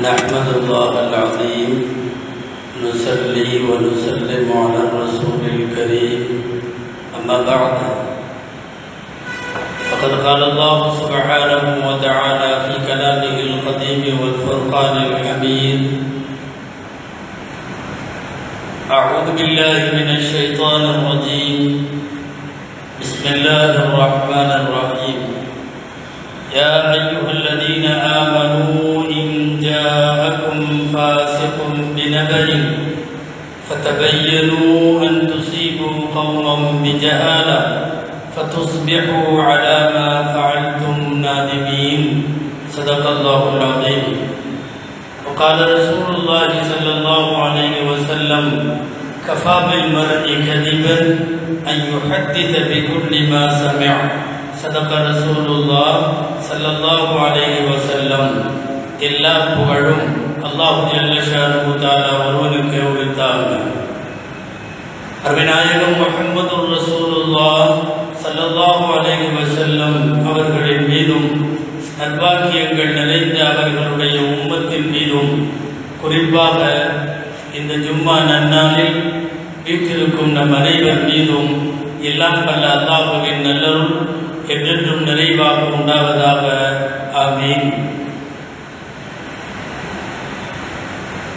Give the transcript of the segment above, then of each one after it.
نحمد الله العظيم نصلي ونسلم على الرسول الكريم أما بعد فقد قال الله سبحانه وتعالى في كلامه القديم والفرقان الحميد أعوذ بالله من الشيطان الرجيم بسم الله الرحمن الرحيم يا أيها الذين آمنوا إن جاءكم فاسق بنبأ فتبينوا أن تصيبوا قوما بجهالة فتصبحوا على ما فعلتم نادمين صدق الله العظيم. وقال رسول الله صلى الله عليه وسلم كفى بالمرء كذبا أن يحدث بكل ما سمع صدق رسول الله صلى الله عليه وسلم. எல்லா புகழும் அல்லாஹ் ஜல்ல ஷானுஹு தஆலா ஒருவனுக்கே உரித்தாகுக. அருமைநாயகம் முஹம்மதுர் ரசூலுல்லாஹ் ஸல்லல்லாஹு அலைஹி வஸல்லம் அவர்களின் மீதும் நற்பாக்கியங்கள் நிறைந்த அவர்களுடைய உம்மத்தின் மீதும் குறிப்பாக இந்த ஜும்மா நன்னாளில் வீற்றிருக்கும் நம் அனைவர் மீதும் எல்லாம் வல்ல அல்லாஹ்வின் நல்லருள் என்றென்றும் நிறைவாக உண்டாவதாக. ஆமீன்.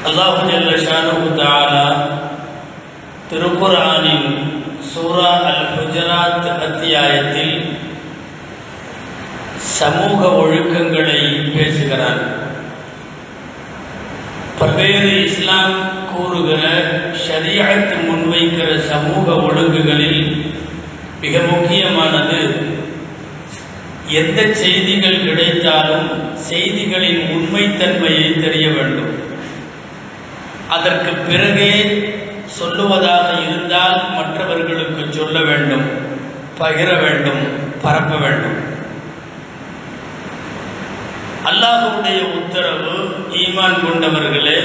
அல்லாஹ் ஜல்ல ஷானுஹு தஆலா திருக்குர்ஆனின் சூரா அல் ஹுஜராத் அத்தியாயத்தில் சமூக ஒழுக்கங்களை பேசுகிறார். பல்வேறு இஸ்லாம் கூறுகிற ஷரீஅத் முன்வைக்கிற சமூக ஒழுங்குகளில் மிக முக்கியமானது எந்த செய்திகள் கிடைத்தாலும் செய்திகளின் உண்மைத்தன்மையை தெரிய வேண்டும். அதற்கு பிறகே சொல்லுவதாக இருந்தால் மற்றவர்களுக்கு சொல்ல வேண்டும், பகிர வேண்டும், பரப்ப வேண்டும். அல்லாஹ்வுடைய உத்தரவு, ஈமான் கொண்டவர்களே,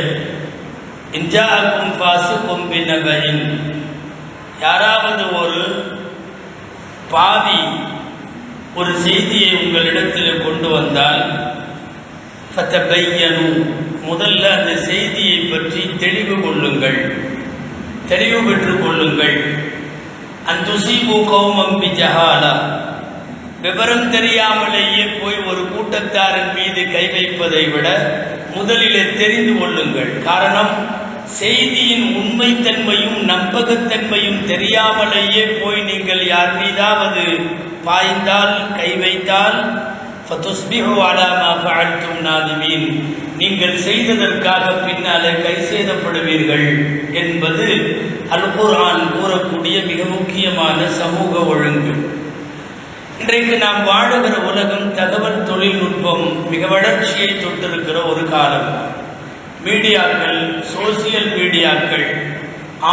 இன்ஜாஅக்கும் ஃபாஸிகும் பினபஇன், யாராவது ஒரு பாவி ஒரு செய்தியை உங்களிடத்தில் கொண்டு வந்தால் ஃபதபையனு, முதல்ல அந்த செய்தியை பற்றி தெளிவு கொள்ளுங்கள், தெளிவு பெற்றுக் கொள்ளுங்கள். அன் துஸீபு கௌமம் பிஜஹாலா, விவரம் தெரியாமலேயே போய் ஒரு கூட்டத்தாரின் மீது கை வைப்பதை விட முதலிலே தெரிந்து கொள்ளுங்கள். காரணம், செய்தியின் உண்மைத்தன்மையும் நம்பகத்தன்மையும் தெரியாமலேயே போய் நீங்கள் யார் மீதாவது பாய்ந்தால், கை வைத்தால், ஃபதுஸ்பிஹு அலா மா ஃபஅல்தும் நாதிமீன், நீங்கள் செய்ததற்காக பின்னாலே கை செய்தப்படுவீர்கள் என்பது அல் குர்ஆன் கூறக்கூடிய மிக முக்கியமான சமூக ஒழுங்கு. இன்றைக்கு நாம் வாழுகிற உலகம் தகவல் தொழில்நுட்பம் மிக வளர்ச்சியை தொட்டிருக்கிற ஒரு காலம். மீடியாக்கள், சோசியல் மீடியாக்கள்,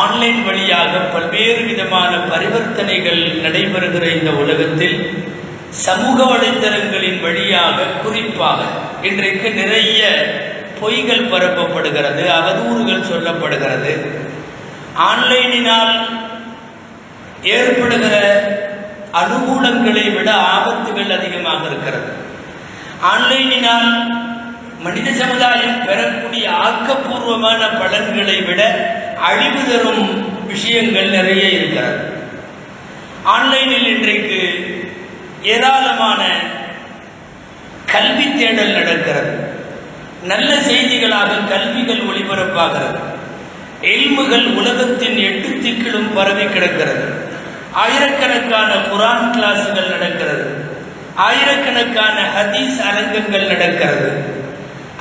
ஆன்லைன் வழியாக பல்வேறு விதமான பரிவர்த்தனைகள் நடைபெறுகிற இந்த உலகத்தில் சமூக வலைத்தளங்களின் வழியாக குறிப்பாக இன்றைக்கு நிறைய பொய்கள் பரப்பப்படுகிறது, அவதூறுகள் சொல்லப்படுகிறது. ஆன்லைனினால் ஏற்படுகிற அனுகூலங்களை விட ஆபத்துகள் அதிகமாக இருக்கிறது. ஆன்லைனினால் மனித சமுதாயம் பெறக்கூடிய ஆக்கப்பூர்வமான பலன்களை விட அழிவு தரும் விஷயங்கள் நிறைய இருக்கிறது. ஆன்லைனில் இன்றைக்கு ஏராளமான கல்வி தேடல் நடக்கிறது. நல்ல செய்திகளாக கல்விகள் ஒளிபரப்பாகிறது. இல்முகள் உலகத்தின் 8 திக்கிலும் பரவி கிடக்கிறது. ஆயிரக்கணக்கான குர்ஆன் கிளாஸுகள் நடக்கிறது. ஆயிரக்கணக்கான ஹதீஸ் அரங்கங்கள் நடக்கிறது.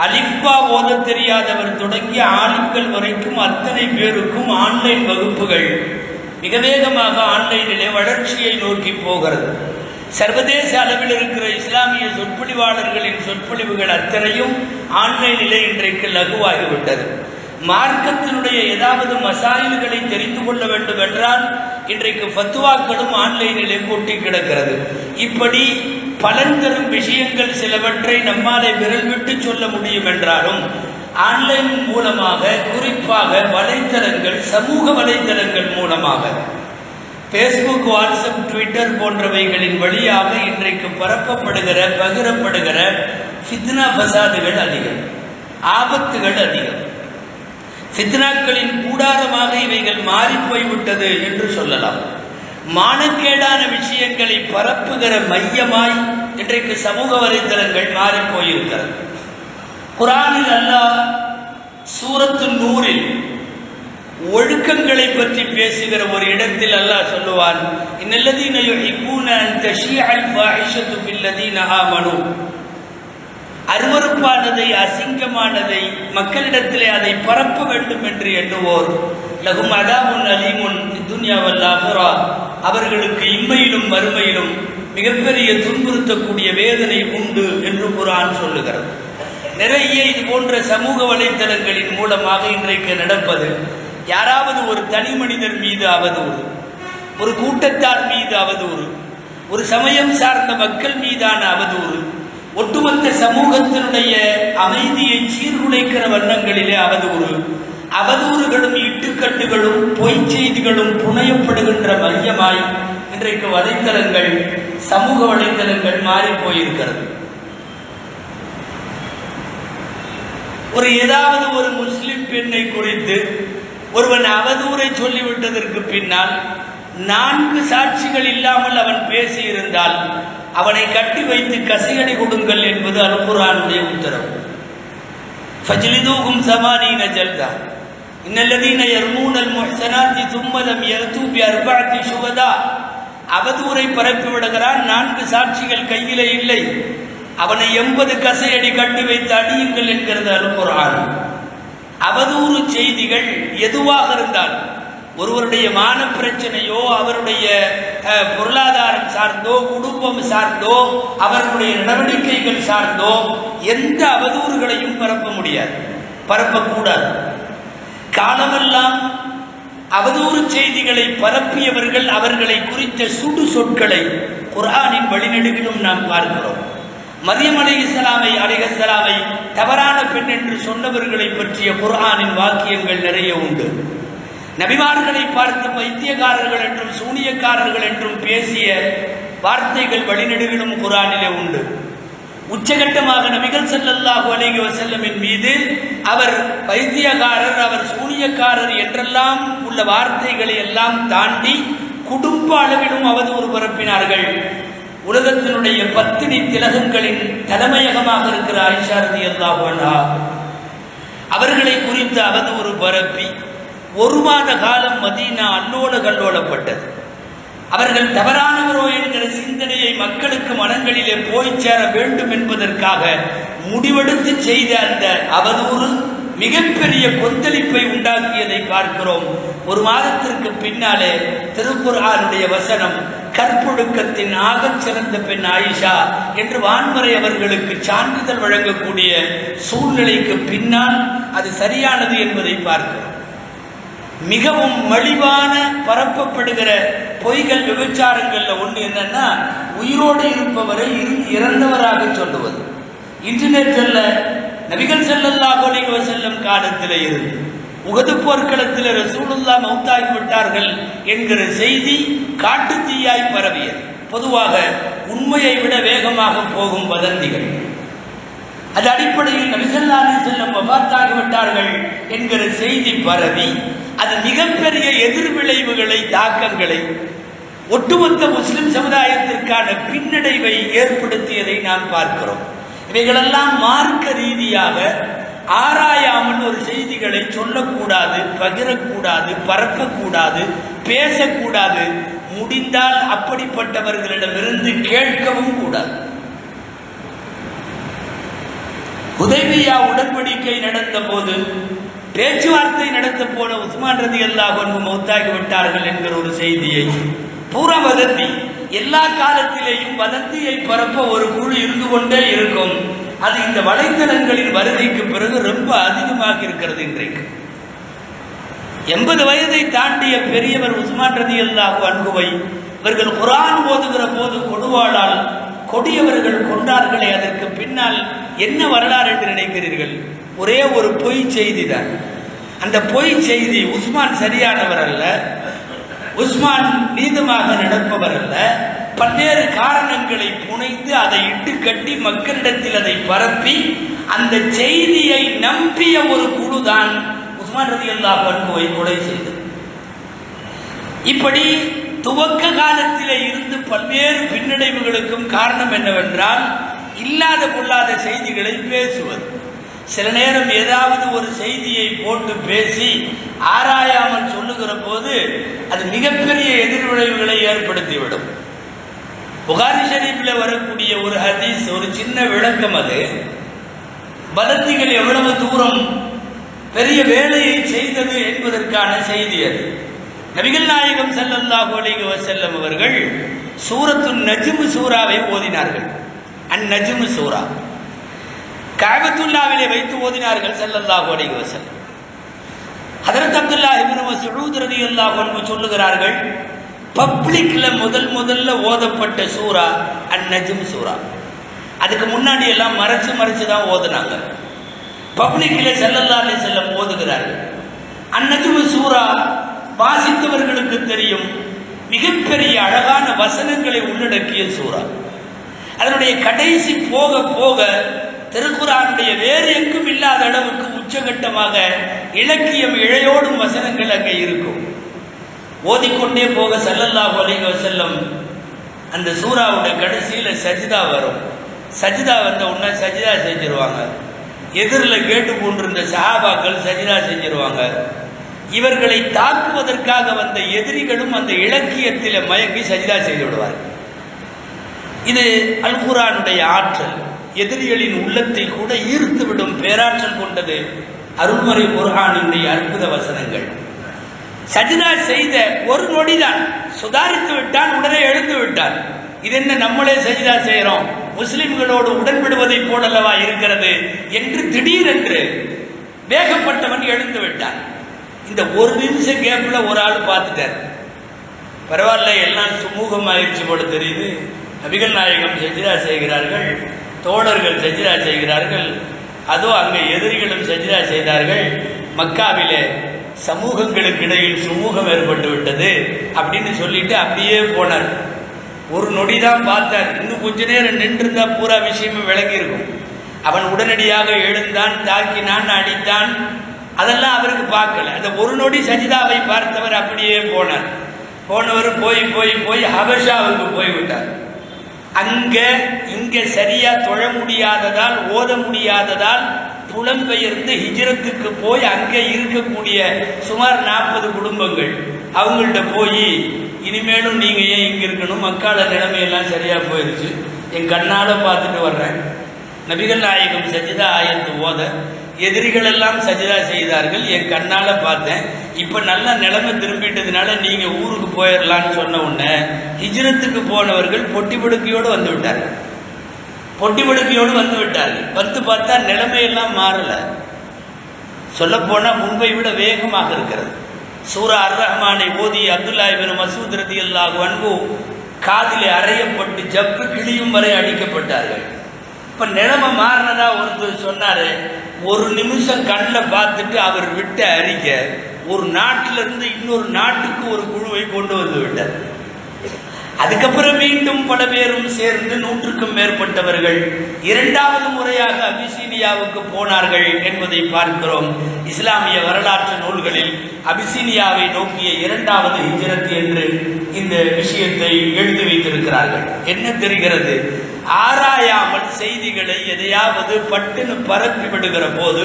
அலிஃபா ஓத தெரியாதவர் தொடங்கி ஆலிம்கள் வரைக்கும் அத்தனை பேருக்கும் ஆன்லைன் வகுப்புகள் மிக வேகமாக ஆன்லைனிலே வளர்ச்சியை நோக்கி போகிறது. சர்வதேச அளவில் இருக்கிற இஸ்லாமிய சொற்பொழிவாளர்களின் சொற்பொழிவுகள் அத்தனையும் ஆன்லைனிலே இன்றைக்கு லகுவாகிவிட்டது. மார்க்கத்தினுடைய ஏதாவது மசாயில்களை தெரிந்து கொள்ள வேண்டும் என்றால் இன்றைக்கு ஃபத்வாக்களும் ஆன்லைனிலே கொட்டி கிடக்கிறது. இப்படி பலன் தரும் விஷயங்கள் சிலவற்றை நம்மாலே விரல் விட்டு சொல்ல முடியும் என்றாலும் ஆன்லைன் மூலமாக, குறிப்பாக வலைத்தளங்கள், சமூக வலைத்தளங்கள் மூலமாக, ஃபேஸ்புக், வாட்ஸ்அப், ட்விட்டர் போன்றவைகளின் வழியாக இன்றைக்கு பரப்பப்படுகிற, பகிரப்படுகிற ஃபித்னா ஃபசாதுகள் அதிகம். ஆபத்துகள் அதிகம். ஃபித்னாக்களின் கூடாரமாக இவைகள் மாறிப்போய்விட்டது என்று சொல்லலாம். மானக்கேடான விஷயங்களை பரப்புகிற மையமாய் இன்றைக்கு சமூக வலைதளங்கள் மாறிப்போயிருக்கிறது. குர்ஆனில் அல்லாஹ் சூரத்து நூரில் ஒழுக்கங்களை பற்றி பேசுகிற ஒரு இடத்தில் அல்லாஹ் சொல்லுவான், இன்னல்லதீன யுஹிப்பூன அன் தஷீஅல் ஃபாஹிஷத்து பில்லதீன ஆமனூ, அருவருப்பானதை அசிங்கமானதை மக்களிடத்திலே அதை பரப்ப வேண்டும் என்று எண்ணுவோர் லஹும் அதாபுன் அலீமுன் துன்யா வல் ஆகிரா, அவர்களுக்கு இம்மையிலும் மறுமையிலும் மிகப்பெரிய துன்புறுத்தக்கூடிய வேதனை உண்டு என்று குர்ஆன் சொல்லுகிறது. நிறைய இது போன்ற சமூக வலைத்தளங்களின் மூலமாக இன்றைக்கு நடப்பது, யாராவது ஒரு தனி மனிதர் மீது அவதூறு, ஒரு கூட்டத்தார் மீது அவதூறு, ஒரு சமயம் சார்ந்த மக்கள் மீதான அவதூறு, ஒட்டுமொத்த சமூகத்தினுடைய அமைதியை சீர்குலைக்கிற வண்ணங்களிலே அவதூறு, அவதூறுகளும் இட்டுக்கட்டுகளும் பொய் செய்திகளும் புனையப்படுகின்ற மையமாய் இன்றைக்கு வலைத்தளங்கள், சமூக வலைத்தளங்கள் மாறி போயிருக்கிறது. ஏதாவது ஒரு முஸ்லிம் பெண்ணை குறித்து ஒருவன் அவதூறை சொல்லிவிட்டதற்கு பின்னால் 4 சாட்சிகள் இல்லாமல் அவன் பேசியிருந்தால் அவனை கட்டி வைத்து கசையடி கொடுங்கள் என்பது அல் குர்ஆனுடைய உத்தரவு. ஃபஜ்லிதூஹும் 80 ஜல்தா இன்னல்லதீன யர்மூனல் முஹ்ஸனாத்தி ثم لم يأتوا بأربعة شهداء. அவதூறை பரப்பி விடுகிறான், 4 சாட்சிகள் கையிலே இல்லை, அவனை 80 கசையடி கட்டி வைத்து அடியுங்கள் என்கிறது அல் குர்ஆன். அவதூறு செய்திகள் எதுவாக இருந்தால், ஒருவருடைய மான பிரச்சனையோ, அவருடைய பொருளாதாரம் சார்ந்தோ, குடும்பம் சார்ந்தோ, அவர்களுடைய நடவடிக்கைகள் சார்ந்தோ எந்த அவதூறுகளையும் பரப்ப முடியாது, பரப்பக்கூடாது. காலமெல்லாம் அவதூறு செய்திகளை பரப்பியவர்கள் அவர்களை குறித்த சுடு சொற்களை குர்ஆனின் வழிநெடுகிலும் நாம் பார்க்கிறோம். மரியம் அலைஹிஸ்ஸலாமை தவறான பெண் என்று சொன்னவர்களை பற்றிய குர்ஆனின் வாக்கியங்கள் நிறைய உண்டு. நபிமார்களை பார்த்து பைத்தியக்காரர்கள் என்றும் சூனியக்காரர்கள் என்றும் பேசிய வார்த்தைகள் வழிநெடுகிலும் குர்ஆனிலே உண்டு. உச்சகட்டமாக நபிகள் ஸல்லல்லாஹு அலைஹி வஸல்லமின் மீது அவர் பைத்தியக்காரர், அவர் சூனியக்காரர் என்றெல்லாம் உள்ள வார்த்தைகளை எல்லாம் தாண்டி குடும்ப அளவிலும் அவதூறு பரப்பினார்கள். உலகத்தினுடைய பத்தினி திலகங்களின் தலைமையகமாக இருக்கிற ஆயிஷா ரலியல்லாஹு அன்ஹா அவர்களை குறித்து அவதூறு பரப்பி 1 மாத காலம் மதீனா அல்லோல கல்லோலப்பட்டது. அவர்கள் தவறானவரோ என்கிற சிந்தனையை மக்களுக்கு மனங்களிலே போய் சேர வேண்டும் என்பதற்காக முடிவெடுத்து செய்த அந்த அவதூறு மிகப்பெரிய கொந்தளிப்பை உண்டாக்கியதை பார்க்கிறோம். 1 மாதத்திற்கு பின்னாலே திருக்குர்ஆனுடைய வசனம், கற்பொழுக்கத்தின் ஆகச் சிறந்த பெண் ஆயிஷா என்று வான்மறை அவர்களுக்கு சான்றிதழ் வழங்கக்கூடிய சூழ்நிலைக்கு பின்னால் அது சரியானது என்பதை பார்க்கிறோம். மிகவும் மலிவான பரப்பப்படுகிற பொய்கள், விபச்சாரங்கள்ல ஒன்று என்னன்னா, உயிரோடு இருப்பவரை இறந்தவராக சொல்லுவது. இன்டர்நெட்ல நபிகள் ஸல்லல்லாஹு அலைஹி வஸல்லம் காலத்தில் இருந்து உஹது போர்க்களத்தில் ரசூலுல்லாஹ் மௌத்தாகி விட்டார்கள் என்கிற செய்தி காட்டு தீயாய் பரவியது. பொதுவாக உண்மையை விட வேகமாக போகும் வதந்திகள். அது அடிப்படையில் நபி ஸல்லல்லாஹு அலைஹி வஸல்லம் வஃபாத்தாகி விட்டார்கள் என்கிற செய்தி பரவி அது மிகப்பெரிய எதிர்விளைவுகளை, தாக்கங்களை, ஒட்டுமொத்த முஸ்லிம் சமுதாயத்திற்கான பின்னடைவை ஏற்படுத்தியதை நாம் பார்க்கிறோம். இவைகளெல்லாம் மார்க்க ரீதியாக ஆராயாமல் ஒரு செய்திகளை சொல்லக்கூடாது, பகிரக்கூடாது, பரப்பக்கூடாது, பேசக்கூடாது. முடிந்தால் அப்படிப்பட்டவர்களிடமிருந்து கேட்கவும் கூடாது. ஹுதைபியா உடன்படிக்கை நடந்த போது பேச்சுவார்த்தை நடத்த போன உஸ்மான் ரலியல்லாஹு அன்ஹு மௌத்தாகி விட்டார்கள் என்கிற ஒரு செய்தியை பூரா வதந்தி. எல்லா காலத்திலேயும் வதந்தியை பரப்ப ஒரு குழு இருந்து கொண்டே இருக்கும். அது இந்த வலைத்தளங்களின் வருகைக்கு பிறகு ரொம்ப அதிகமாக இருக்கிறது. இன்றைக்கு 80 வயதை தாண்டிய பெரியவர் உஸ்மான் ரலியல்லாஹு அன்ஹுவை இவர்கள் குர்ஆன் ஓதுகிற போது கொடுவாளால் கொடியவர்கள் கொண்டார்களே, அதற்கு பின்னால் என்ன வரலாறு என்று நினைக்கிறீர்கள்? ஒரே ஒரு பொய் செய்தி தான். அந்த பொய் செய்தி, உஸ்மான் சரியானவர் அல்ல, உஸ்மான் நீதமாக நடப்பவர் அல்ல, பல்வேறு காரணங்களை புனைந்து அதை இட்டு கட்டி மக்களிடத்தில் அதை பரப்பி அந்த செய்தியை நம்பிய ஒரு குழுதான் உஸ்மான் ரலியல்லாஹு அன்ஹுவை கொலை செய்தது. இப்படி துவக்க காலத்திலே இருந்து பல்வேறு பின்னடைவுகளுக்கும் காரணம் என்னவென்றால் இல்லாத பொல்லாத செய்திகளை பேசுவது. சில நேரம் ஏதாவது ஒரு செய்தியை போட்டு பேசி ஆராயாமல் சொல்லுகிற போது அது மிகப்பெரிய எதிர்விளைவுகளை ஏற்படுத்திவிடும். புகாரி ஷரீஃபில் வரக்கூடிய ஒரு ஹதீஸ், ஒரு சின்ன விளக்கம். அது வதந்திகள் எவ்வளவு தூரம் பெரிய வேலையை செய்தது என்பதற்கான செய்தி. அது நபிகள் நாயகம் ஸல்லல்லாஹு அலைஹி வஸல்லம் அவர்கள் சூரத்துன் நஜ்ம் சூராவை ஓதினார்கள். அந்நஜ்ம் சூரா கஅபத்துல்லாஹ்விலே வைத்து ஓதினார்கள் ஸல்லல்லாஹு அலைஹி வஸல்லம். ஹஜ்ரத் அப்துல்லாஹ் இப்னு மஸ்ஊத் ரலியல்லாஹு அன்ஹு சொல்லுகிறார்கள், பப்ளிக்ல முதல்ல ஓதப்பட்ட சூரா அந்நஜ்ம் சூரா. அதுக்கு முன்னாடி எல்லாம் மறைச்சு தான் ஓதுனாங்க. பப்ளிக்ல ஸல்லல்லாஹு அலைஹி வஸல்லம் ஓதுகிறார்கள். அந்நஜ்ம் சூரா வாசித்தவர்களுக்கு தெரியும், மிகப்பெரிய அழகான வசனங்களை உள்ளடக்கிய சூரா. அதனுடைய கடைசி போக போக திருக்குர்ஆனுடைய வேறு எங்கும் இல்லாத அளவுக்கு உச்சகட்டமாக இலக்கியம் இழையோடும் வசனங்கள் அங்கே இருக்கும். ஓதிக்கொண்டே போக ஸல்லல்லாஹு அலைஹி வஸல்லம் அந்த சூராவுடைய கடைசியில சஜிதா வரும். சஜிதா வந்த உடனே சஜிதா செஞ்சிருவாங்க. எதிரில் கேட்டு கொண்டிருந்த சஹாபாக்கள் சஜிதா செஞ்சிருவாங்க. இவர்களை தாக்குவதற்காக வந்த எதிரிகளும் அந்த இலக்கியத்தில் மயங்கி சஜிதா செய்து விடுவார்கள். இது அல் குர்ஆனுடைய ஆற்றல். எதிரிகளின் உள்ளத்தை கூட ஈர்த்துவிடும் பேராற்றல் கொண்டது அருள்மறை குர்ஆனுடைய அற்புத வசனங்கள். சஜிதா செய்த ஒரு நொடிதான் சுதாரித்து விட்டான், உடனே எழுந்து விட்டான். இது என்ன நம்மளே சஜிதா செய்கிறோம், முஸ்லிம்களோடு உடன்படுவதை போலல்லவா இருக்கிறது என்று திடீரென்று வேகப்பட்டவன் எழுந்து விட்டான். இந்த ஒரு நிமிஷம் கேப்ல ஒரு ஆள் பார்த்துட்டார். பரவாயில்ல, எல்லாம் சுமூகமாயிடுச்சு போல தெரியுது. நபிகள் நாயகம் சஜிதா செய்கிறார்கள், தோழர்கள் சஜிதா செய்கிறார்கள், அதோ அங்கே எதிரிகளும் சஜிதா செய்தார்கள். மக்காவிலே சமூகங்களுக்கு இடையில் சுமூகம் ஏற்பட்டு விட்டது அப்படின்னு சொல்லிட்டு அப்படியே போனார். ஒரு நொடி தான் பார்த்தார். இன்னும் கொஞ்ச நேரம் நின்றிருந்தா பூரா விஷயமும் விளங்கி இருக்கும். அவன் உடனடியாக எழுந்தான், தாக்கினான், அடித்தான். அதெல்லாம் அவருக்கு பார்க்கல. அந்த ஒரு நொடி சஜிதாவை பார்த்தவர் அப்படியே போனார். போனவர் போய் ஹபஷாவுக்கு போய்விட்டார். இங்க சரியா தொழ முடியாததால், ஓத முடியாததால் புலம்பெயர்ந்து ஹிஜ்ரத்துக்கு போய் அங்கே இருக்கக்கூடிய சுமார் 40 குடும்பங்கள் அவங்கள்ட்ட போய், இனிமேலும் நீங்க ஏன் இங்க இருக்கணும், மக்கால நிலைமையெல்லாம் சரியா போயிடுச்சு, என் கண்ணால பார்த்துட்டு வர்றேன். நபிகள் நாயகம் சஜிதா ஆயத்து ஓத எதிரிகள் எல்லாம் சஜிதா செய்தார்கள், என் கண்ணால பார்த்தேன். இப்ப நல்ல நிலைமை திரும்பிட்டதுனால நீங்க ஊருக்கு போயிடலான்னு சொன்ன உடனே ஹிஜ்ரத்துக்கு போனவர்கள் பொட்டி படுக்கையோடு வந்து விட்டார்கள். வந்து பார்த்தா நிலைமையெல்லாம் மாறல. சொல்ல போனா முன்பை விட வேகமாக இருக்கிறது. சூரா அர் ரஹ்மானை ஓதி அப்துல்லாஹ் இப்னு மஸ்ஊத் ரலியல்லாஹு அன்ஹு காதிலே அறையப்பட்டு ஜப்பு கிளியும் வரை அடிக்கப்பட்டார்கள். இப்ப நிலைமை மாறினதா ஒருத்தர் சொன்னாரு, ஒரு நிமிஷம் கண்ணில் பார்த்துட்டு அவர் விட்ட அறிக்கை ஒரு நாட்டிலிருந்து இன்னொரு நாட்டுக்கு ஒரு குழுவை கொண்டு வந்து விட்டார். அதுக்கப்புறம் மீண்டும் பல பேரும் சேர்ந்து 100க்கும் மேற்பட்டவர்கள் இரண்டாவது முறையாக அபிசீனியாவுக்கு போனார்கள் என்பதை பார்க்கிறோம். இஸ்லாமிய வரலாற்று நூல்களில் அபிசீனியாவை நோக்கிய 2வது ஹிஜ்ரத் என்று இந்த விஷயத்தை எழுதி வைத்திருக்கிறார்கள். என்ன தெரிகிறது? ஆராயாமல் செய்திகளை எதையாவது பட்டுன்னு பரப்பி விடுகிற போது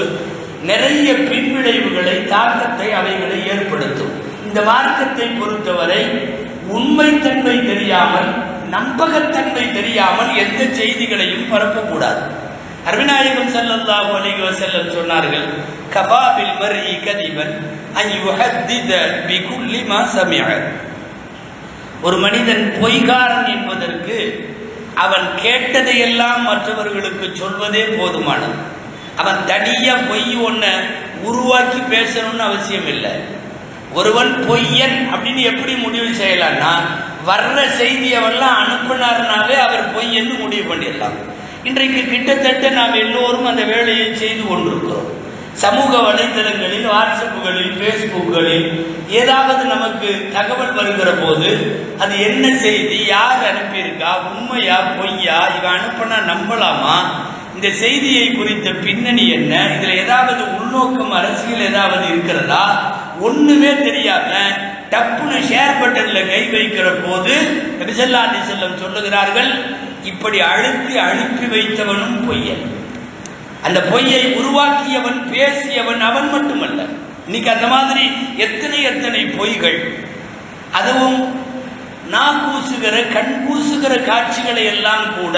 நிறைய பின்விளைவுகளை, தாக்கத்தை அவைகளை ஏற்படுத்தும். இந்த மார்க்கத்தை பொறுத்தவரை உண்மைத்தன்மை தெரியாமல், நம்பகத்தன்மை தெரியாமல் எந்த செய்திகளையும் பரப்பக்கூடாது. அருமைநாயகம் ஸல்லல்லாஹு அலைஹி வஸல்லம் சொன்னார்கள், கபாபில் மர்இ கதிபன் அன் யுஹத்தித பிகுல்லி மா சமிஅ. ஒரு மனிதன் பொய்காரன் என்பதற்கு அவன் கேட்டதையெல்லாம் மற்றவர்களுக்கு சொல்வதே போதுமானது. அவன் தனியா பொய் ஒன்ன உருவாக்கி பேசணும்னு அவசியம் இல்லை. ஒருவன் பொய்யன் அப்படின்னு எப்படி முடிவு செய்யலாம்னா, வர்ற செய்தியவெல்லாம் அனுப்பினார்னாவே அவர் பொய்யன்னு முடிவு பண்ணிடலாம். இன்றைக்கு கிட்டத்தட்ட நாம் எல்லோரும் அந்த வேலையை செய்து கொண்டிருக்கிறோம். சமூக வலைதளங்களில், வாட்ஸ்அப்புகளில், ஃபேஸ்புக்குகளில் ஏதாவது நமக்கு தகவல் வருகிற போது அது என்ன செய்தி, யார் அனுப்பியிருக்கா, உண்மையா பொய்யா, இவன் அனுப்பினா நம்பலாமா, இந்த செய்தியை குறித்த பின்னணி என்ன, இதுல ஏதாவது உள்நோக்கம் அரசியல் ஏதாவது இருக்கிறதா, ஒண்ணுமே தெரியாம டப்புன்னு ஷேர் பட்டன்ல கை வைக்கிற போது நபி ஸல்லல்லாஹு அலைஹி வஸல்லம் சொல்லுகிறார்கள், இப்படி அழுப்பி வைத்தவனும் பொய்யன். அந்த பொய்யை உருவாக்கியவன், பேசியவன் அவன் மட்டுமல்ல. இன்னைக்கு அந்த மாதிரி எத்தனை பொய்கள், அதுவும் கூசுகிற கண் கூசுகிற காட்சிகளை எல்லாம் கூட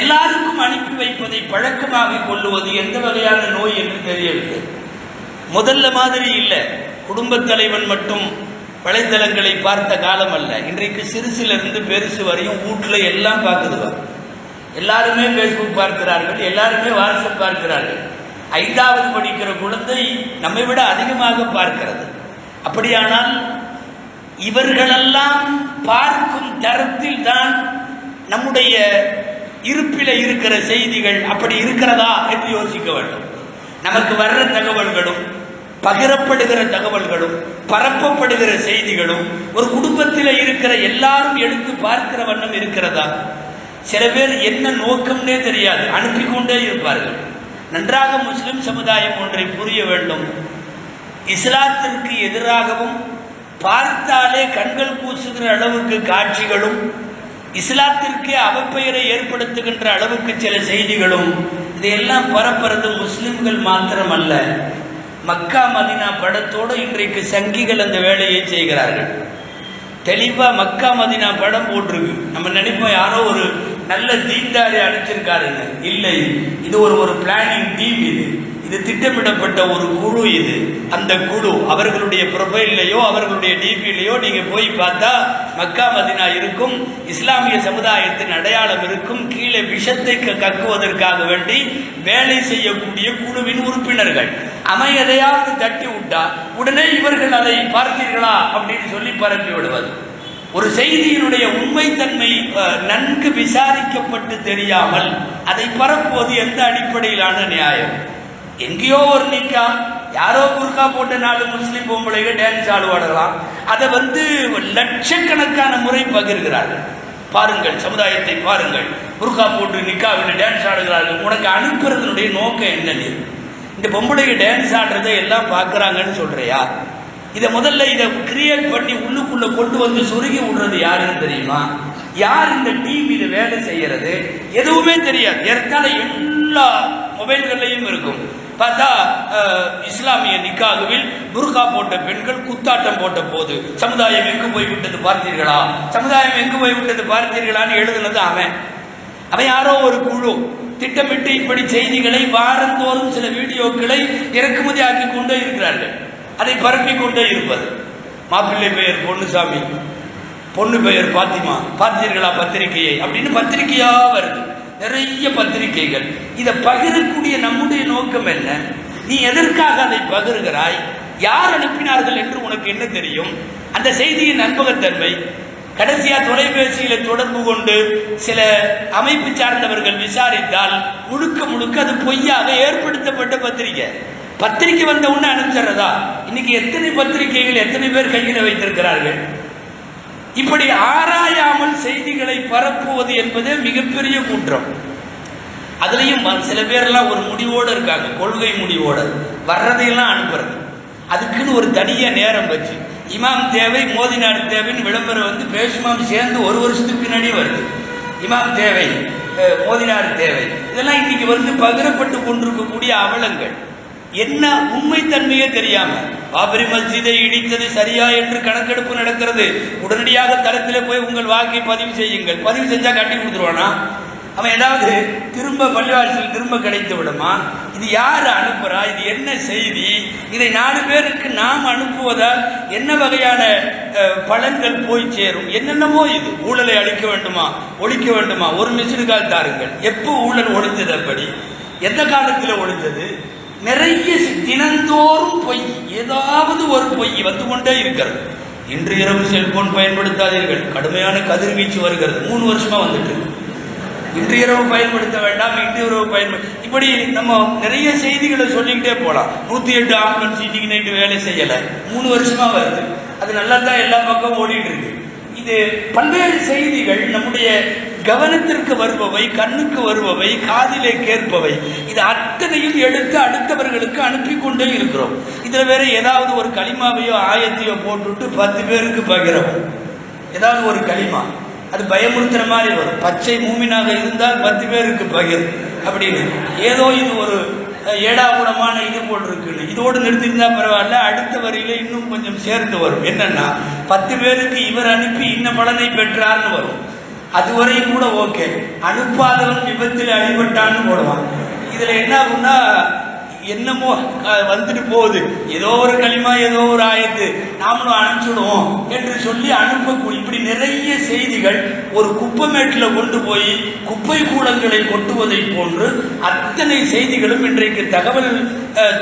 எல்லாருக்கும் அனுப்பி வைப்பதை பழக்கமாக கொள்ளுவது எந்த வகையான நோய் என்று தெரியவில்லை. முதல்ல மாதிரி இல்லை. குடும்பத் தலைவன் மட்டும் வலைதளங்களை பார்த்த காலம் அல்ல. இன்றைக்கு சிறுசிலிருந்து பெருசு வரையும் வீட்டுல எல்லாம் பார்க்குதுவாங்க. எல்லாருமே ஃபேஸ்புக் பார்க்கிறார்கள், எல்லாருமே வாட்ஸ்அப் பார்க்கிறார்கள். 5வது படிக்கிற குழந்தை நம்மை விட அதிகமாக பார்க்கிறது. அப்படியானால் இவர்களெல்லாம் பார்க்கும் தரத்தில் தான் நம்முடைய இருப்பில இருக்கிற செய்திகள் அப்படி இருக்கிறதா என்று யோசிக்க வேண்டும். நமக்கு வர்ற தகவல்களும், பகிரப்படுகிற தகவல்களும், பரப்பப்படுகிற செய்திகளும் ஒரு குடும்பத்தில் இருக்கிற எல்லாரும் எடுத்து பார்க்கிற வண்ணம் இருக்கிறதா? சில பேர் என்ன நோக்கம்னே தெரியாது, அனுப்பி கொண்டே இருப்பார்கள். நன்றாக முஸ்லிம் சமுதாயம் ஒன்றை புரிய வேண்டும். இஸ்லாத்திற்கு எதிராகவும் பார்த்தாலே கண்கள் கூசுகிற அளவுக்கு காட்சிகளும், இஸ்லாத்திற்கே அவப்பெயரை ஏற்படுத்துகின்ற அளவுக்கு சில செய்திகளும், இதையெல்லாம் பரப்புறது முஸ்லிம்கள் மாத்திரம் அல்ல. மக்கா மதினா படத்தோடு இன்றைக்கு சங்கிகள் அந்த வேலையை செய்கிறார்கள். தெளிவா மக்கா மதினா படம் போட்டிருக்கு. நம்ம நினைப்போம் யாரோ ஒரு நல்ல தீண்டாரி அனுப்பிச்சிருக்காருங்க. இல்லை, இது ஒரு பிளானிங் டீம். இது திட்டமிடப்பட்ட ஒரு குழு. இது அந்த குழு அவர்களுடைய ப்ரொஃபைல்லையோ அவர்களுடைய டிபிலையோ நீங்க போய் பார்த்தா மக்கா மதினா இருக்கும், இஸ்லாமிய சமுதாயத்தின் அடையாளம் இருக்கும். கீழே விஷத்தை கக்குவதற்காக வேண்டி வேலை செய்யக்கூடிய குழுவின் உறுப்பினர்கள். அவன் எதையாவது தட்டி விட்டா உடனே இவர்கள் அதை பார்த்தீர்களா அப்படின்னு சொல்லி பரப்பி விடுவது. ஒரு செய்தியினுடைய உண்மைத்தன்மை நன்கு விசாரிக்கப்பட்டு தெரியாமல் அதை பரப்புவது எந்த அடிப்படையிலான நியாயம்? எங்கேயோ ஒரு நிக்கா, யாரோ புர்கா போட்ட 4 முஸ்லிம் பொம்பளைகள் டான்ஸ் ஆடுவாடலாம். அதை லட்சக்கணக்கான முறை பகிர்கிறார்கள். பாருங்கள், சமுதாயத்தை பாருங்கள், புர்கா போட்டு நிக்காவில் டான்ஸ் ஆடுகிறார்கள். உனக்கு அனுப்புறதுனுடைய நோக்கம் என்ன? இந்த பொம்பளைகள் டான்ஸ் ஆடுறதை எல்லாம் பார்க்கறாங்கன்னு சொல்றியா? இதை முதல்ல இதை கிரியேட் பண்ணி உள்ளுக்குள்ள கொண்டு வந்து சொருகி விடுறது யாருன்னு தெரியுமா? யார் இந்த டிவியில வேலை செய்யறது? எதுவுமே தெரியாது. ஏற்கால எல்லா மொபைல்கள்லையும் இருக்கும். பார்த்தா இஸ்லாமிய நிக்காவில் புர்கா போட்ட பெண்கள் குத்தாட்டம் போட்ட போது சமுதாயம் எங்கு போய்விட்டது பார்த்தீர்களா, சமுதாயம் எங்கு போய்விட்டது பார்த்தீர்களான்னு எழுதுனது அவன் யாரோ ஒரு குழு திட்டமிட்டு இப்படி செய்திகளை வாரந்தோறும் சில வீடியோக்களை இறக்குமதி ஆக்கி கொண்டே இருக்கிறார்கள். அதை பரப்பிக் கொண்டே இருப்பது. மாப்பிள்ளை பெயர் பொன்னுசாமி, பொண்ணு பெயர் பாத்திமா, பார்த்தீர்களா பத்திரிகையை அப்படின்னு பத்திரிகையா வருது. நிறைய பத்திரிகைகள். இதை பகிரக்கூடிய நம்முடைய நோக்கம் என்ன? நீ எதற்காக அதை பகிர்கிறாய்? யார் அனுப்பினார்கள் என்று உனக்கு என்ன தெரியும்? அந்த செய்தியின் நம்பகத்தன்மை. கடைசியா தொலைபேசியில தொடர்பு கொண்டு சில அமைப்பு சார்ந்தவர்கள் விசாரித்தால் முழுக்க அது பொய்யாக ஏற்படுத்தப்பட்ட பத்திரிகை வந்த உடனே அனுப்பிச்சிடறதா? இன்னைக்கு எத்தனை பத்திரிகைகள் எத்தனை பேர் கையில் வைத்திருக்கிறார்கள்? இப்படி ஆராயாமல் செய்திகளை பரப்புவது என்பது மிகப்பெரிய குற்றம். அதுலயும் சில பேர்லாம் ஒரு முடிவோடு இருக்காங்க, கொள்கை முடிவோடு வர்றதையெல்லாம் அனுப்புறது. அதுக்குன்னு ஒரு தனியா நேரம் வச்சு இமாம் தேவை, மோதினார் தேவைன்னு விளம்பரம் பேசுமாம் சேர்ந்து 1 வருஷத்துக்கு பின்னாடியே வருது. இமாம் தேவை, மோதினார் தேவை, இதெல்லாம் இன்னைக்கு பகிரப்பட்டு கொண்டிருக்கக்கூடிய அவலங்கள். என்ன உண்மைத்தன்மையே தெரியாம பாபரி மஸ்ஜிதை இடித்தது சரியா என்று கணக்கெடுப்பு நடக்கிறது. உடனடியாக தரத்திலே போய் உங்கள் வாக்கை பதிவு செய்யுங்கள். பதிவு செஞ்சா கட்டி கொடுத்துருவானா? அவன் ஏதாவது திரும்ப பள்ளிவாசல் திரும்ப கிடைத்து விடுமா? இது யாரு அனுப்புறா? இது என்ன செய்தி? இதை 4 பேருக்கு நாம் அனுப்புவதால் என்ன வகையான பலன்கள் போய் சேரும்? என்னென்னமோ இது ஊழலை அழிக்க வேண்டுமா, ஒழிக்க வேண்டுமா? ஒரு மிஸ்டு கால் தாருங்கள். எப்போ ஊழல் ஒழிஞ்சது? அப்படி எந்த காலத்தில் ஒழிஞ்சது? நிறைய தினந்தோறும் பொய், ஏதாவது ஒரு பொய் வந்து கொண்டே இருக்கிறது. இன்று இரவு செல்போன் பயன்படுத்தாதீர்கள், கடுமையான கதிர்வீச்சு வருகிறது. 3 வருஷமா வந்துட்டு இன்று இரவு பயன்படுத்த வேண்டாம், இன்று இரவு இப்படி நம்ம நிறைய செய்திகளை சொல்லிக்கிட்டே போகலாம். 108 ஆம்புலன்ஸ் இன்னைக்கு நைட்டு வேலை செய்யலை, 3 வருஷமா வருது. அது நல்லா தான் எல்லா பக்கம் ஓடிட்டு இருக்கு. இது பல்வேறு செய்திகள் நம்முடைய கவனத்திற்கு வருபவை, கண்ணுக்கு வருபவை, காதிலே கேட்பவை. இது அத்தனையும் எடுத்து அடுத்தவர்களுக்கு அனுப்பி கொண்டே இருக்கிறோம். இதுல வேற ஏதாவது ஒரு களிமாவையோ ஆயத்தையோ போட்டுவிட்டு 10 பேருக்கு பகிரவும். ஏதாவது ஒரு களிமா அது பயமுறுத்துற மாதிரி வரும். பச்சை மூமினாக இருந்தால் 10 பேருக்கு பகிர் அப்படின்னு ஏதோ இது ஒரு ஏடாகூடமான இது போல் இருக்குன்னு இதோடு நிறுத்திருந்தா பரவாயில்ல. அடுத்த வரியில இன்னும் கொஞ்சம் சேர்ந்து வரும். என்னன்னா 10 பேருக்கு இவர் அனுப்பி இன்ன பலனை பெற்றார்னு வரும். அதுவரையும் கூட ஓகே. அனுப்பாதவன் விபத்தில் அடிபட்டான்னு போடுவான். இதுல என்ன ஆகும்னா என்னமோ வந்துட்டு போகுது, ஏதோ ஒரு களிமா ஏதோ ஒரு ஆயத்து நாமளும் அனுப்பிச்சுடுவோம் என்று சொல்லி அனுப்பக்கூடிய இப்படி நிறைய செய்திகள் ஒரு குப்பைமேட்டில் கொண்டு போய் குப்பை கூடங்களை கொட்டுவதை போன்று அத்தனை செய்திகளும் இன்றைக்கு தகவல்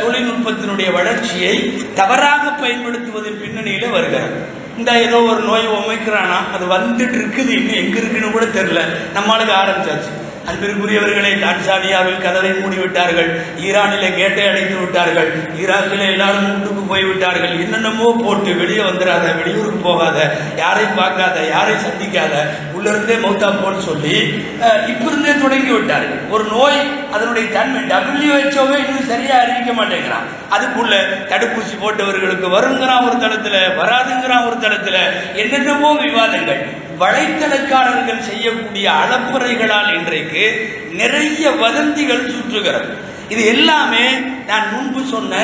தொழில்நுட்பத்தினுடைய வளர்ச்சியை தவறாக பயன்படுத்துவதன் பின்னணியில வருகிறது. இந்த ஏதோ ஒரு நோய் ஒமைக்கிறானா அது வந்துட்டு இருக்குது, இன்னும் எங்க இருக்குன்னு கூட தெரியல, நம்மளுக்கு ஆரம்பிச்சாச்சு. அன்பிற்குரியவர்களை டான்சானியாவில் கதவை மூடிவிட்டார்கள், ஈரானிலே கேட்டை அடைத்து விட்டார்கள், ஈராக்கில் எல்லாரும் வீட்டுக்கு போய்விட்டார்கள். என்னென்னமோ போட்டு வெளியே வந்துடாத, வெளியூருக்கு போகாத, யாரையும் பார்க்காத, யாரையும் சந்திக்காத, உள்ள இருந்தே மௌத்தா போன்னு சொல்லி இப்ப இருந்தே தொடங்கி விட்டார்கள். ஒரு நோய் அதனுடைய தன்மை WHO இன்னும் சரியா அறிவிக்க மாட்டேங்கிறான். அதுக்குள்ள தடுப்பூசி போட்டவர்களுக்கு வருங்கிறான் ஒரு தளத்துல, வராதுங்கிறான் ஒரு தளத்துல, என்னென்னமோ விவாதங்கள். வலைத்தளக்காரர்கள் செய்யக்கூடிய அளப்புறைகளால் இன்றைக்கு நிறைய வதந்திகள் சுற்றுகிறது. இது எல்லாமே நான் முன்பு சொன்ன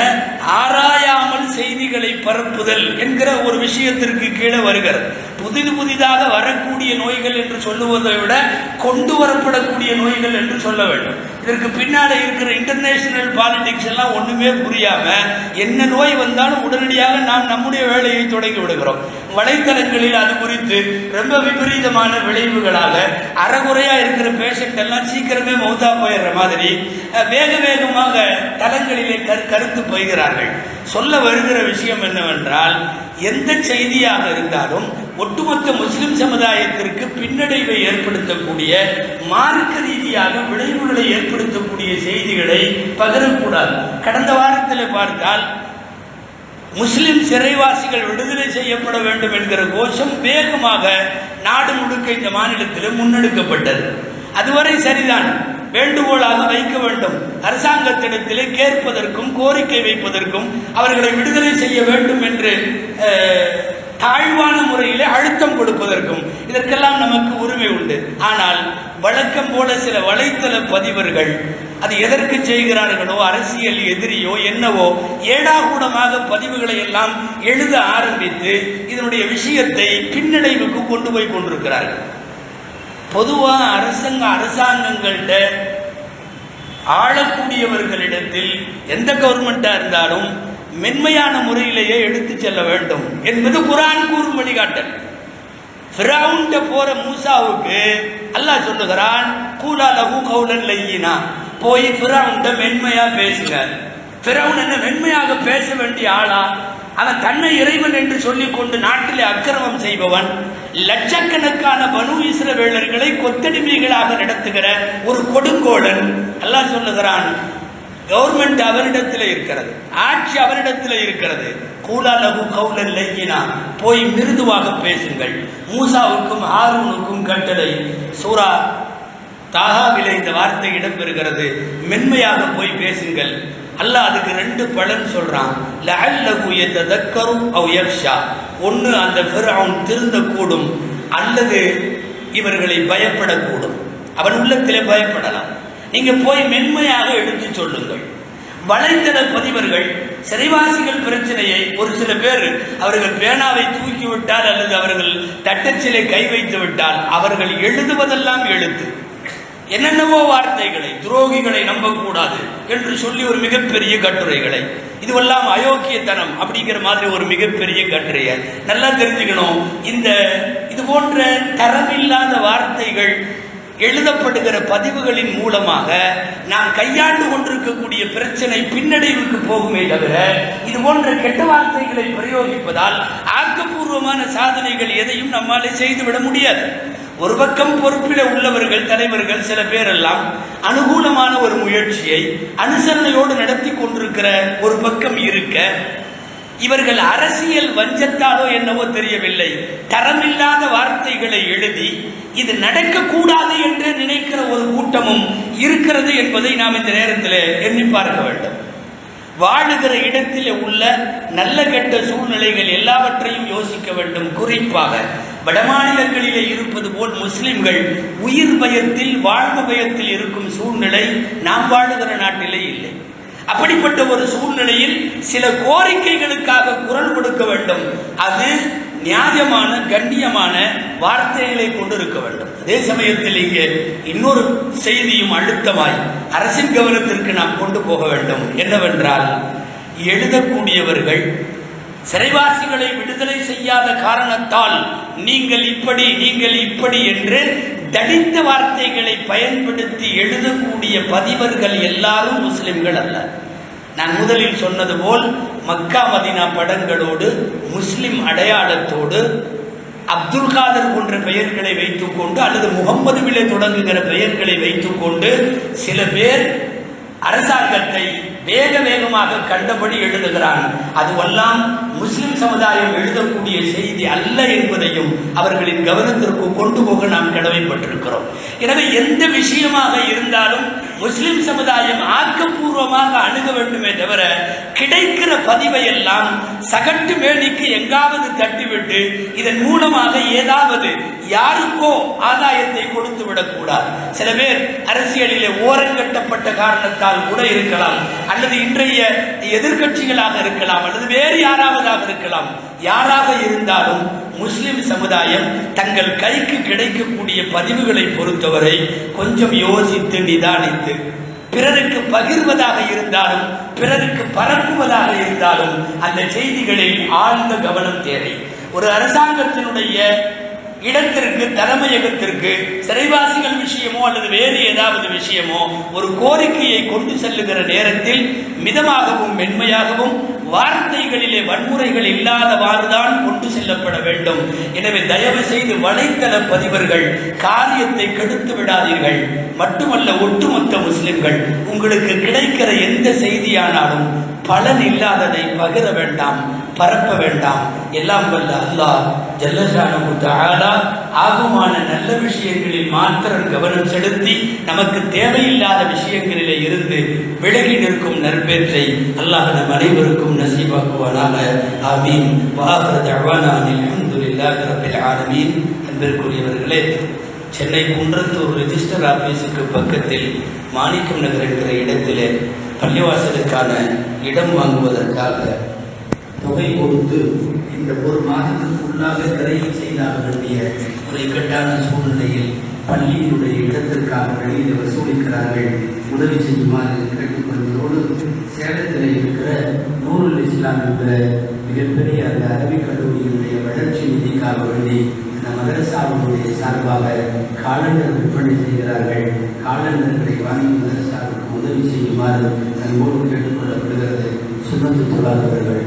ஆராயாமல் செய்திகளை பரப்புதல் என்கிற ஒரு விஷயத்திற்கு கீழே வருகிறது. புதிதாக வரக்கூடிய நோய்கள் என்று சொல்லுவதை விட கொண்டு வரப்படக்கூடிய நோய்கள் என்று சொல்ல வேண்டும். இதற்கு பின்னால இருக்கிற இன்டர்நேஷனல் பாலிடிக்ஸ் எல்லாம் ஒண்ணுமே புரியாம என்ன நோய் வந்தாலும் உடனடியாக நாம் நம்முடைய வேலையை தொடங்கி விடுகிறோம். வலைத்தளங்களில் அது குறித்து ரொம்ப விபரீதமான விளைவுகளாக அறகுறையா இருக்கிற பேஷண்ட் எல்லாம் சீக்கிரமே மௌத்தா போயிடுற மாதிரி வேக வேகமாக தளங்களிலே கருத்து போய்கிறார்கள். சொல்ல வருகிற விஷயம் என்னவென்றால், எந்த செய்தியாக இருந்தாலும் ஒட்டுமொத்த முஸ்லிம் சமுதாயத்திற்கு பின்னடைவை ஏற்படுத்தக்கூடிய மார்க்க ரீதியாக விளைவுகளை ஏற்படுத்தக்கூடிய செய்திகளை பகிரக்கூடாது. கடந்த வாரத்தில் பார்த்தால் முஸ்லிம் சிறைவாசிகள் விடுதலை செய்யப்பட வேண்டும் என்கிற கோஷம் வேகமாக நாடு முழுக்க இந்த மாநிலத்தில் முன்னெடுக்கப்பட்டது. அதுவரை சரிதான், வேண்டுகோளாக வைக்க வேண்டும், அரசாங்கத்திடத்திலே கேட்பதற்கும் கோரிக்கை வைப்பதற்கும் அவர்களை விடுதலை செய்ய வேண்டும் என்று தாழ்வான முறையிலே அழுத்தம் கொடுப்பதற்கும் இதற்கெல்லாம் நமக்கு உரிமை உண்டு. ஆனால் வழக்கம் போல சில வலைத்தள பதிவர்கள் அது எதற்கு செய்கிறார்களோ, அரசியல் எதிரியோ என்னவோ, ஏடாகூடமாக பதிவுகளை எல்லாம் எழுத ஆரம்பித்து இதனுடைய விஷயத்தை பின்னடைவுக்கு கொண்டு போய் கொண்டிருக்கிறார்கள். பொதுவாக அரசாங்கங்கள்ட ஆளக்கூடியவர்களிடத்தில் எந்த கவர்மெண்டா இருந்தாலும் மென்மையான முறையிலேயே எடுத்து செல்ல வேண்டும் என்பது குர்ஆன் கூறும் வழிகாட்டல். ஃபிரௌன்ட போற மூசாவுக்கு அல்லாஹ் சொல்லுகிறான், கூலா லஹு கௌலன் லய்யினா, போய் ஃபிரௌன்ட மென்மையா பேசுங்க. ஃபிரௌன் என்ன மென்மையாக பேச வேண்டிய ஆளா? அவன் தன்னை இறைவன் என்று சொல்லிக் கொண்டு நாட்டிலே அக்கிரமம் செய்பவன், லட்சக்கணக்கான பனு இஸ்ரவேலர்களை கொத்தடிமைகளாக நடத்துகிற ஒரு கொடுங்கோலன். அல்லாஹ் சொல்லுகிறான், கவர்மெண்ட் அவரிடத்தில் இருக்கிறது, ஆட்சி அவரிடத்தில் இருக்கிறது. கூலா லஹு கௌலன் லய்யினா, போய் மிருதுவாக பேசுங்கள். மூசாவுக்கும் ஹாரூனுக்கும் கட்டளை. சூரா தாஹாவிலே இந்த வார்த்தை இடம்பெறுகிறது, மென்மையாக போய் பேசுங்கள். அல்லாஹ் அதுக்கு 2 பலன் சொல்றான். லஅல்லஹு யததக்கரு அவ் யக்ஷா, ஒன்று அந்த ஃபிரௌன் திருந்தக்கூடும், அல்லது இவர்களை பயப்படக்கூடும். அவன் உள்ளத்திலே பயப்படலாம். நீங்க போய் மென்மையாக எடுத்து சொல்லுங்கள். வலைத்தள பதிவர்கள் சிறைவாசிகள் பிரச்சனையை ஒரு சில பேர் அவர்கள் பேனாவை தூக்கிவிட்டால் அல்லது அவர்கள் தட்டச்சிலை கை வைத்து விட்டால் அவர்கள் எழுதுவதெல்லாம் எழுத்து, என்னென்னவோ வார்த்தைகளை, துரோகிகளை நம்பக்கூடாது என்று சொல்லி ஒரு மிகப்பெரிய கட்டுரைகளை, இதுவெல்லாம் அயோக்கியத்தனம் அப்படிங்கிற மாதிரி ஒரு மிகப்பெரிய கட்டுரையை நல்லா தெரிஞ்சுக்கணும். இது போன்ற தரமில்லாத வார்த்தைகள் எழுதப்படுகிற பதிவுகளின் மூலமாக நாம் கையாண்டு கொண்டிருக்கக்கூடிய பிரச்சனை பின்னடைவுக்கு போகுமே தவிர இது போன்ற கெட்ட வார்த்தைகளை பிரயோகிப்பதால் ஆக்கப்பூர்வமான சாதனைகள் எதையும் நம்மாலே செய்துவிட முடியாது. ஒரு பக்கம் பொறுப்பில உள்ளவர்கள், தலைவர்கள் சில பேர் எல்லாம் அனுகூலமான ஒரு முயற்சியை அனுசரணையோடு நடத்தி கொண்டிருக்கிற ஒரு பக்கம் இருக்க, இவர்கள் அரசியல் வஞ்சத்தாலோ என்னவோ தெரியவில்லை, தரமில்லாத வார்த்தைகளை எழுதி இது நடக்கக்கூடாது என்று நினைக்கிற ஒரு கூட்டமும் இருக்கிறது என்பதை நாம் இந்த நேரத்தில் எண்ணி பார்க்க வேண்டும். வாழுகிற இடத்தில் உள்ள நல்ல கெட்ட சூழ்நிலைகள் எல்லாவற்றையும் யோசிக்க வேண்டும். குறிப்பாக வடமாநிலங்களிலே இருப்பது போல் முஸ்லிம்கள் உயிர் பயத்தில், வாழ்வு பயத்தில் இருக்கும் சூழ்நிலை நாம் வாழுகிற நாட்டிலே இல்லை. அப்படிப்பட்ட ஒரு சூழ்நிலையில் சில கோரிக்கைகளுக்காக குரல் கொடுக்க வேண்டும். அது நியாயமான, கண்ணியமான வார்த்தைகளை கொண்டு இருக்க வேண்டும். அதே சமயத்தில் இங்கே இன்னொரு செய்தியும் அழுத்தமாய் அரசின் கவனத்திற்கு நாம் கொண்டு போக வேண்டும். என்னவென்றால், எழுதக்கூடியவர்கள் சிறைவாசிகளை விடுதலை செய்யாத காரணத்தால் நீங்கள் இப்படி என்று தடித்த வார்த்தைகளை பயன்படுத்தி எழுதக்கூடிய பதிவர்கள் எல்லாரும் முஸ்லிம்கள் அல்ல. நான் முதலில் சொன்னது போல் மக்கா மதினா படங்களோடு, முஸ்லிம் அடையாளத்தோடு, அப்துல் காதர் போன்ற பெயர்களை வைத்துக்கொண்டு அல்லது முகம்மதுவிலே தொடங்குகிற பெயர்களை வைத்துக்கொண்டு சில பேர் அரசாங்கத்தை வேகமாக கண்டபடி எழுதுகிறான். அதுவெல்லாம் முஸ்லிம் சமுதாயம் எழுதக்கூடிய செய்தி அல்ல என்பதையும் அவர்களின் கவனத்திற்கு கொண்டு போக நாம் கடமைப்பட்டிருக்கிறோம். எனவே எந்த விஷயமாக இருந்தாலும் முஸ்லிம் சமுதாயம் ஆக்கப்பூர்வமாக அணுக வேண்டுமே தவிர, கிடைக்கிற பதிவை எல்லாம் சகட்டு மேனிக்கு எங்காவது தட்டிவிட்டு இதன் மூலமாக ஏதாவது யாருக்கோ ஆதாயத்தை கொடுத்து விடக்கூடாது. சில பேர் அரசியலிலே ஓரங்கட்டப்பட்ட காரணத்தால் கூட இருக்கலாம், அல்லது இன்றைய எதிர்கட்சிகளாக இருக்கலாம், அல்லது வேறு யாராவதாக இருக்கலாம். யாராக இருந்தாலும் முஸ்லிம் சமுதாயம் தங்கள் கைக்கு கிடைக்கக்கூடிய பதிவுகளை பொறுத்தவரை கொஞ்சம் யோசித்து நிதானித்து, பிறருக்கு பகிர்வதாக இருந்தாலும் பிறருக்கு பரப்புவதாக இருந்தாலும் அந்த செய்திகளில் ஆழ்ந்த கவனம் தேவை. ஒரு அரசாங்கத்தினுடைய இடத்திற்கு, தலைமையகத்திற்கு சிறைவாசிகள் விஷயமோ அல்லது வேறு ஏதாவது விஷயமோ ஒரு கோரிக்கையை கொண்டு செல்லுகிற நேரத்தில் மிதமாகவும் மென்மையாகவும் வார்த்தைகளிலே வன்முறைகள் இல்லாதவாறுதான் கொண்டு செல்லப்பட வேண்டும். எனவே தயவு செய்து வலைத்தள பதிவர்கள் காரியத்தை கெடுத்து விடாதீர்கள். மட்டுமல்ல, ஒட்டுமொத்த முஸ்லிம்கள் உங்களுக்கு கிடைக்கிற எந்த செய்தியானாலும் பலன் இல்லாததை பகிர வேண்டாம், பரப்ப வேண்டாம். எல்லாம் வல்ல அல்லாஹ் ஜல்லஷானஹு தஆலா ஆகுமான நல்ல விஷயங்களில் மாத்திரம் கவனம் செலுத்தி நமக்கு தேவையில்லாத விஷயங்களிலே இருந்து விலகி நிற்கும் நற்பேற்றை அல்லாஹ் நம் அனைவருக்கும் நசீபாக்குவானாக. ஆமீன். வஆகிரு தஅவானா அல்ஹம்துலில்லாஹி ரப்பில் ஆலமீன். அன்பிற்குரியவர்களே, சென்னை குன்றத்தூர் ரெஜிஸ்டர் ஆபீஸுக்கு பக்கத்தில் மாணிக்கம் நகர் என்கிற இடத்திலே பள்ளிவாசலுக்கான இடம் வாங்குவதற்காக தொகை கொடுத்து இந்த ஒரு மாதத்திற்குள்ளாக நிறைவு செய்தாக வேண்டிய ஒரு இக்கட்டான சூழ்நிலையில் பள்ளியினுடைய இடத்திற்காக வெளியில் வசூலிக்கிறார்கள். உதவி செய்யுமாறு கேட்டுக்கொள்வதோடு, சேலத்தில் இருக்கிற நூருல் இஸ்லாம் என்ற மிகப்பெரிய அந்த அரபிக் கல்லூரியினுடைய வளர்ச்சி நிதிக்காக வேண்டி இந்த மதரசாவுடைய சார்பாக காலண்டர் விற்பனை செய்கிறார்கள். காலண்டர்களை வாங்கி மதரசாவுக்கு உதவி செய்யுமாறு அன்போடு கேட்டுக்கொள்ளப்படுகிறது. சுன்னத்துல் அவர்கள்